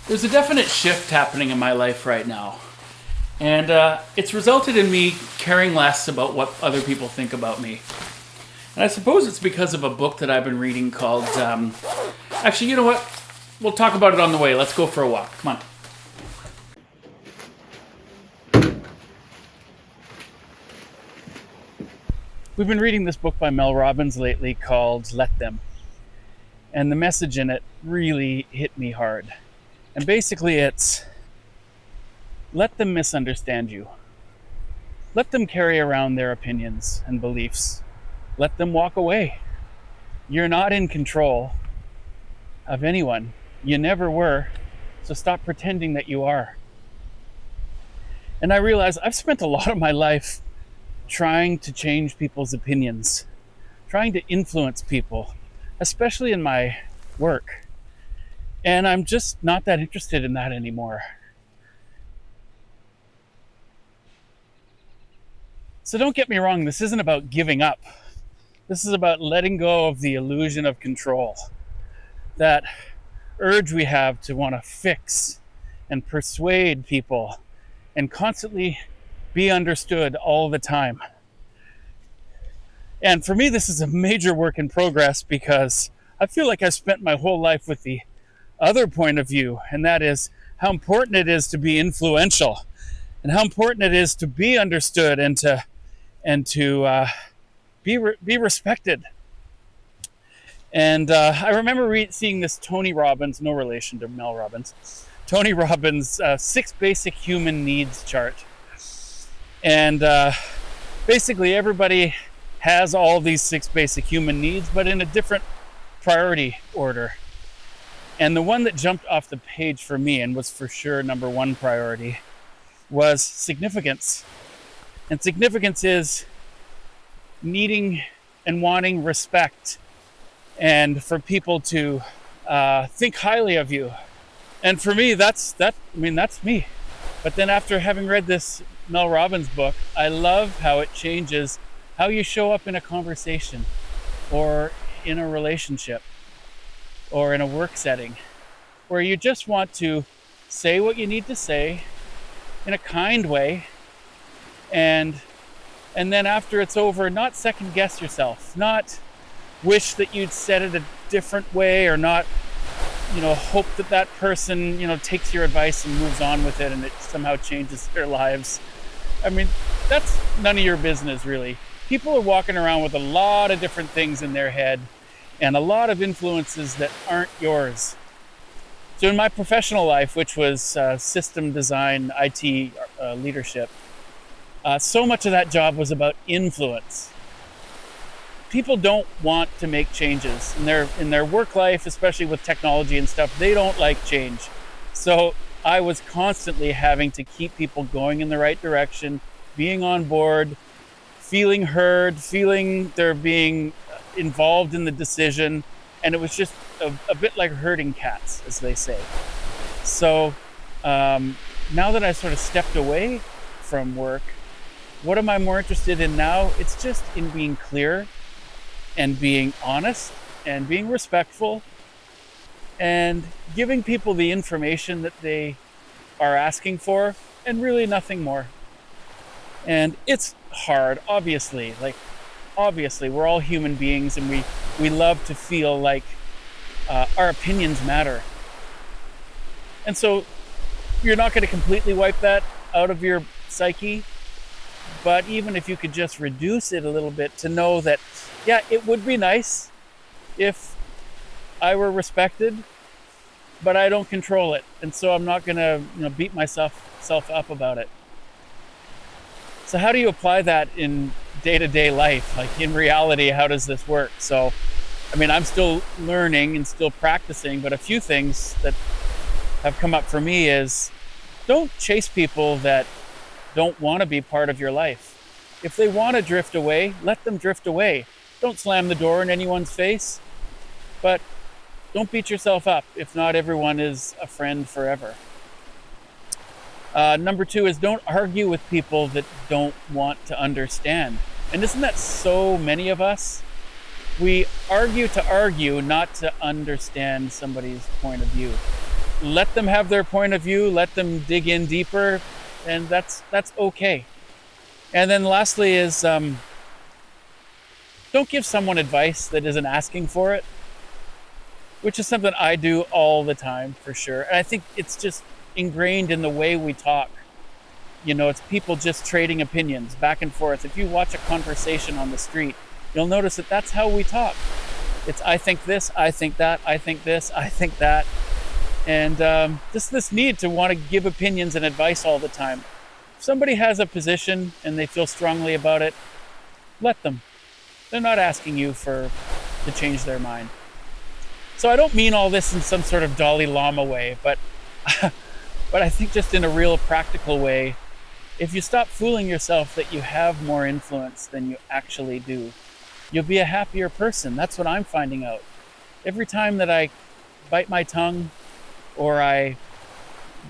There's a definite shift happening in my life right now. And it's resulted in me caring less about what other people think about me. And I suppose it's because of a book that I've been reading called. Actually, you know what? We'll talk about it on the way. Let's go for a walk. Come on. We've been reading this book by Mel Robbins lately called Let Them. And the message in it really hit me hard. And basically, it's let them misunderstand you. Let them carry around their opinions and beliefs. Let them walk away. You're not in control of anyone. You never were. So stop pretending that you are. And I realize I've spent a lot of my life trying to change people's opinions, trying to influence people, especially in my work. And I'm just not that interested in that anymore. So don't get me wrong, this isn't about giving up. This is about letting go of the illusion of control. That urge we have to want to fix and persuade people and constantly be understood all the time. And for me, this is a major work in progress because I feel like I've spent my whole life with the other point of view, and that is how important it is to be influential and how important it is to be understood and to be respected. And I remember seeing this Tony Robbins, no relation to Mel Robbins, Tony Robbins' 6 basic human needs chart. And basically everybody has all these 6 basic human needs, but in a different priority order. And the one that jumped off the page for me and was for sure number 1 priority was significance. And significance is needing and wanting respect and for people to think highly of you. And for me, that's me. But then after having read this Mel Robbins book, I love how it changes how you show up in a conversation or in a relationship or in a work setting where you just want to say what you need to say in a kind way, and then after it's over, not second guess yourself, not wish that you'd said it a different way, or not hope that person takes your advice and moves on with it and it somehow changes their lives. I mean, that's none of your business, really. People are walking around with a lot of different things in their head and a lot of influences that aren't yours. So in my professional life, which was system design, IT leadership, so much of that job was about influence. People don't want to make changes in their work life, especially with technology and stuff. They don't like change. So I was constantly having to keep people going in the right direction, being on board, feeling heard, feeling they're being involved in the decision. And it was just a bit like herding cats, as they say. So now that I sort of stepped away from work, what am I more interested in now? It's just in being clear and being honest and being respectful and giving people the information that they are asking for, and really nothing more. And it's hard, obviously. Obviously, we're all human beings, and we love to feel like our opinions matter. And so you're not going to completely wipe that out of your psyche, but even if you could just reduce it a little bit to know that, yeah, it would be nice if I were respected, but I don't control it. And so I'm not going to beat myself up about it. So how do you apply that in day-to-day life? Like in reality, how does this work? So, I'm still learning and still practicing, but a few things that have come up for me is don't chase people that don't want to be part of your life. If they want to drift away, let them drift away. Don't slam the door in anyone's face, but don't beat yourself up if not everyone is a friend forever. Number 2 is don't argue with people that don't want to understand. And isn't that so many of us? We argue to argue, not to understand somebody's point of view. let them have their point of view, let them dig in deeper, and that's okay. And then lastly is don't give someone advice that isn't asking for it, which is something I do all the time for sure. And I think it's just ingrained in the way we talk. It's people just trading opinions back and forth. If you watch a conversation on the street, you'll notice that that's how we talk. It's I think this, I think that, I think this, I think that. And just this need to want to give opinions and advice all the time. If somebody has a position and they feel strongly about it, let them. They're not asking you to change their mind. So I don't mean all this in some sort of Dalai Lama way, but I think just in a real practical way, if you stop fooling yourself that you have more influence than you actually do, you'll be a happier person. That's what I'm finding out. Every time that I bite my tongue or I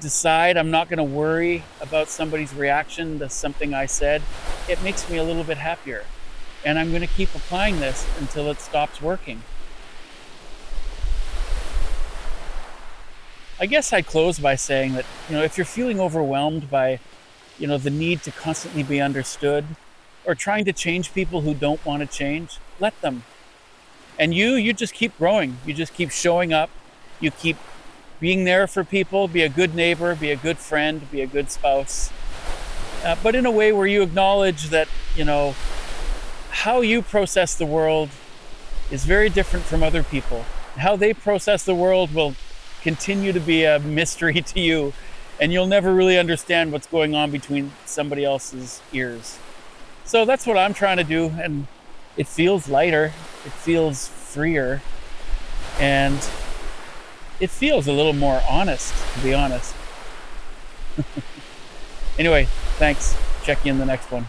decide I'm not going to worry about somebody's reaction to something I said, it makes me a little bit happier. And I'm going to keep applying this until it stops working. I guess I'd close by saying that, if you're feeling overwhelmed by, the need to constantly be understood or trying to change people who don't want to change, let them. And you just keep growing. You just keep showing up. You keep being there for people, be a good neighbor, be a good friend, be a good spouse. But in a way where you acknowledge that, how you process the world is very different from other people. How they process the world will continue to be a mystery to you, and you'll never really understand what's going on between somebody else's ears. So that's what I'm trying to do, and it feels lighter, it feels freer, and it feels a little more honest, to be honest. Anyway, thanks. Check you in the next one.